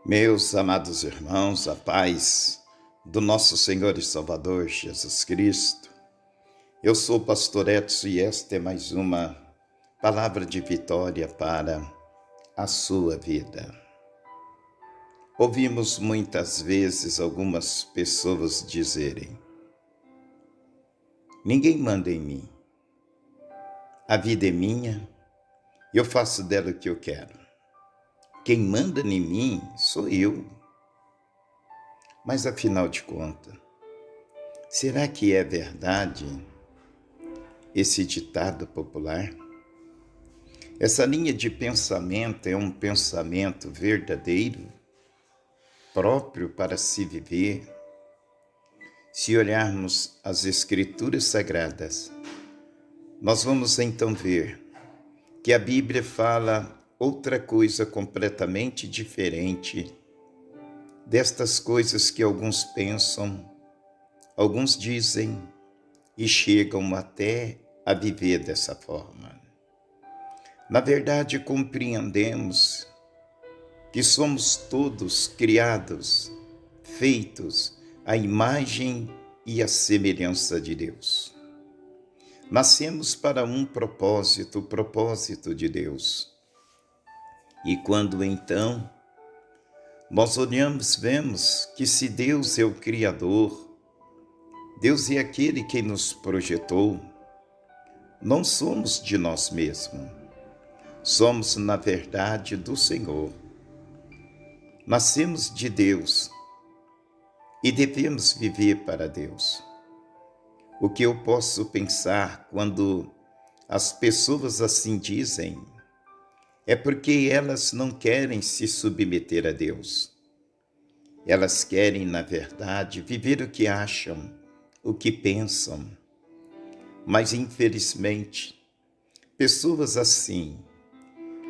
Meus amados irmãos, a paz do nosso Senhor e Salvador Jesus Cristo. Eu sou o pastor Edson e esta é mais uma palavra de vitória para a sua vida. Ouvimos muitas vezes algumas pessoas dizerem: ninguém manda em mim, a vida é minha, eu faço dela o que eu quero. Quem manda em mim sou eu. Mas afinal de contas, será que é verdade esse ditado popular? Essa linha de pensamento é um pensamento verdadeiro, próprio para se viver? Se olharmos as Escrituras Sagradas, nós vamos então ver que a Bíblia fala outra coisa completamente diferente destas coisas que alguns pensam, alguns dizem e chegam até a viver dessa forma. Na verdade, compreendemos que somos todos criados, feitos à imagem e à semelhança de Deus. Nascemos para um propósito, o propósito de Deus. E quando então nós olhamos, vemos que se Deus é o Criador, Deus é aquele que nos projetou, não somos de nós mesmos, somos na verdade do Senhor. Nascemos de Deus e devemos viver para Deus. O que eu posso pensar quando as pessoas assim dizem é porque elas não querem se submeter a Deus. Elas querem, na verdade, viver o que acham, o que pensam. Mas, infelizmente, pessoas assim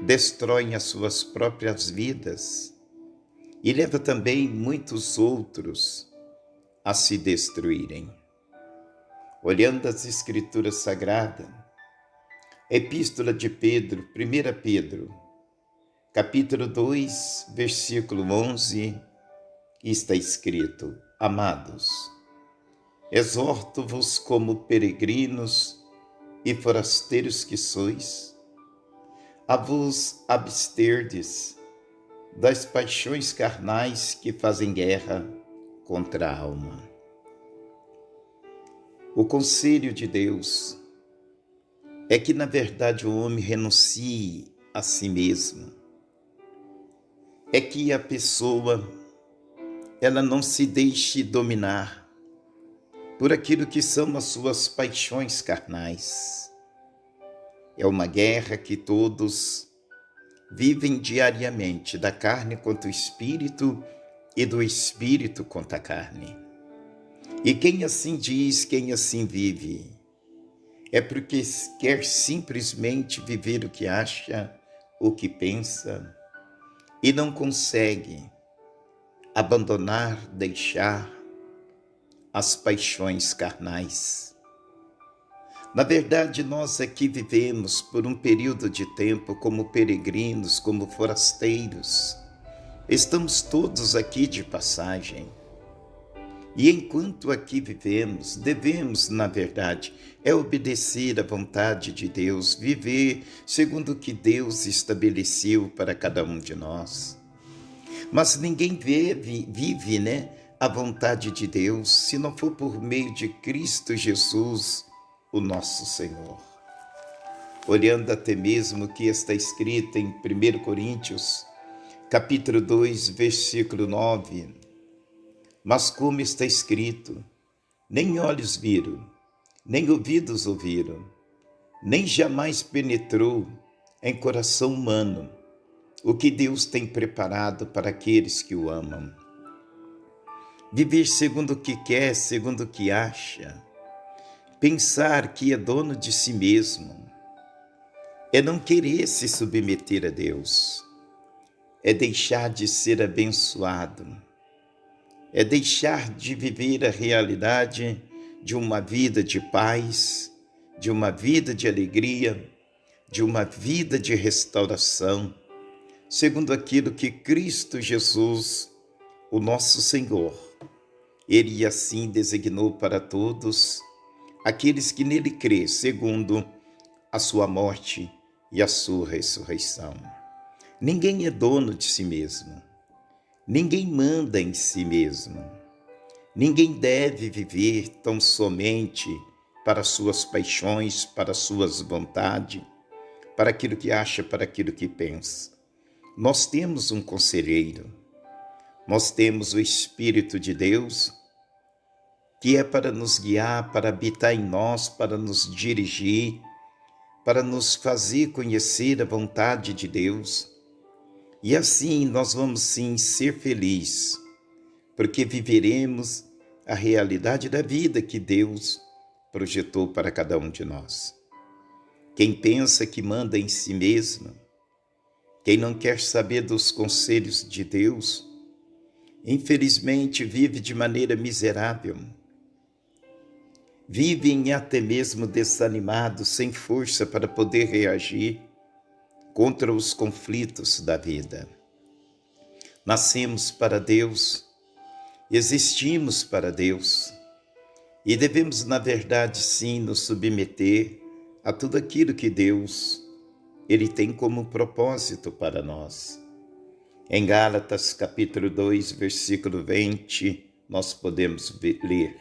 destroem as suas próprias vidas e levam também muitos outros a se destruírem. Olhando as Escrituras Sagradas, Epístola de Pedro, 1 Pedro, capítulo 2, versículo 11, está escrito: Amados, exorto-vos como peregrinos e forasteiros que sois, a vos absterdes das paixões carnais que fazem guerra contra a alma. O conselho de Deus é que, na verdade, o homem renuncie a si mesmo. É que a pessoa, ela não se deixe dominar por aquilo que são as suas paixões carnais. É uma guerra que todos vivem diariamente, da carne contra o espírito e do espírito contra a carne. E quem assim diz, quem assim vive, é porque quer simplesmente viver o que acha, o que pensa, e não consegue abandonar, deixar as paixões carnais. Na verdade, nós aqui vivemos por um período de tempo como peregrinos, como forasteiros. Estamos todos aqui de passagem. E enquanto aqui vivemos, devemos, na verdade, obedecer à vontade de Deus, viver segundo o que Deus estabeleceu para cada um de nós. Mas ninguém vive, a vontade de Deus se não for por meio de Cristo Jesus, o nosso Senhor. Olhando até mesmo o que está escrito em 1 Coríntios, capítulo 2, versículo 9, mas como está escrito, nem olhos viram, nem ouvidos ouviram, nem jamais penetrou em coração humano o que Deus tem preparado para aqueles que o amam. Viver segundo o que quer, segundo o que acha, pensar que é dono de si mesmo, é não querer se submeter a Deus, é deixar de ser abençoado, é deixar de viver a realidade de uma vida de paz, de uma vida de alegria, de uma vida de restauração, segundo aquilo que Cristo Jesus, o nosso Senhor, Ele assim designou para todos aqueles que nele crê, segundo a sua morte e a sua ressurreição. Ninguém é dono de si mesmo. Ninguém manda em si mesmo. Ninguém deve viver tão somente para suas paixões, para suas vontades, para aquilo que acha, para aquilo que pensa. Nós temos um conselheiro, nós temos o Espírito de Deus, que é para nos guiar, para habitar em nós, para nos dirigir, para nos fazer conhecer a vontade de Deus. E assim nós vamos sim ser felizes, porque viveremos a realidade da vida que Deus projetou para cada um de nós. Quem pensa que manda em si mesmo, quem não quer saber dos conselhos de Deus, infelizmente vive de maneira miserável. Vivem até mesmo desanimados, sem força para poder reagir contra os conflitos da vida. Nascemos para Deus, existimos para Deus e devemos, na verdade, sim, nos submeter a tudo aquilo que Deus, Ele tem como propósito para nós. Em Gálatas, capítulo 2, versículo 20, nós podemos ler: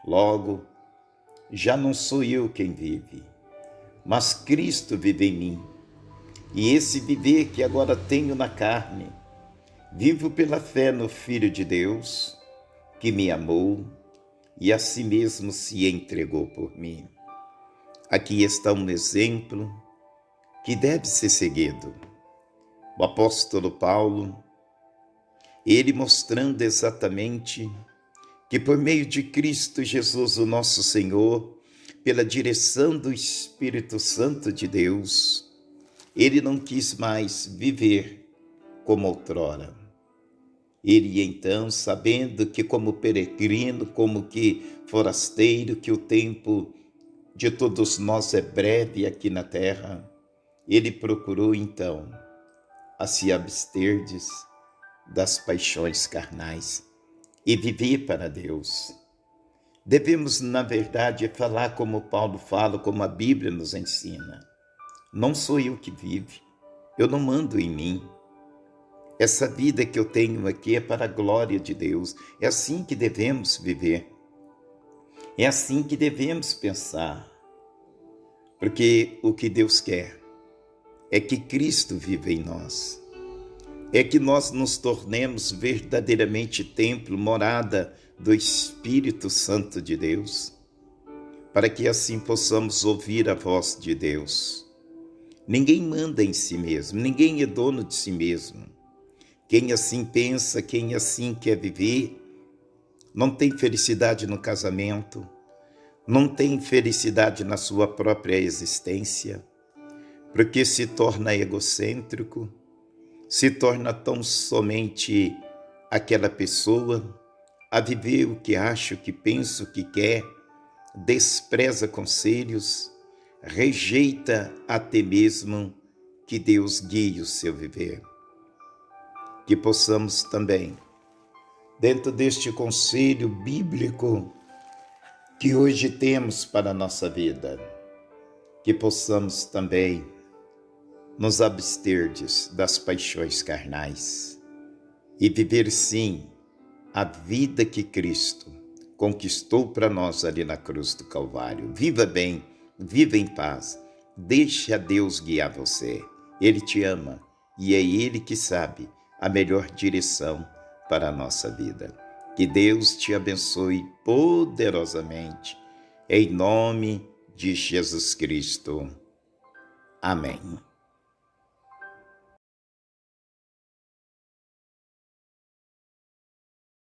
logo, já não sou eu quem vive, mas Cristo vive em mim. E esse viver que agora tenho na carne, vivo pela fé no Filho de Deus, que me amou e a si mesmo se entregou por mim. Aqui está um exemplo que deve ser seguido. O apóstolo Paulo, ele mostrando exatamente que por meio de Cristo Jesus, o nosso Senhor, pela direção do Espírito Santo de Deus, ele não quis mais viver como outrora. Ele então, sabendo que como peregrino, como que forasteiro, que o tempo de todos nós é breve aqui na terra, ele procurou então a se abster das paixões carnais e viver para Deus. Devemos, na verdade, falar como Paulo fala, como a Bíblia nos ensina. Não sou eu que vive, eu não mando em mim. Essa vida que eu tenho aqui é para a glória de Deus. É assim que devemos viver. É assim que devemos pensar. Porque o que Deus quer é que Cristo viva em nós. É que nós nos tornemos verdadeiramente templo, morada do Espírito Santo de Deus, para que assim possamos ouvir a voz de Deus. Ninguém manda em si mesmo, ninguém é dono de si mesmo. Quem assim pensa, quem assim quer viver, não tem felicidade no casamento, não tem felicidade na sua própria existência, porque se torna egocêntrico, se torna tão somente aquela pessoa a viver o que acha, o que pensa, o que quer, despreza conselhos, rejeita até mesmo que Deus guie o seu viver. Que possamos também, dentro deste conselho bíblico que hoje temos para a nossa vida, que possamos também nos abster das paixões carnais e viver sim a vida que Cristo conquistou para nós ali na cruz do Calvário. Viva bem, viva em paz, deixe a Deus guiar você. Ele te ama e é Ele que sabe a melhor direção para a nossa vida. Que Deus te abençoe poderosamente, em nome de Jesus Cristo. Amém.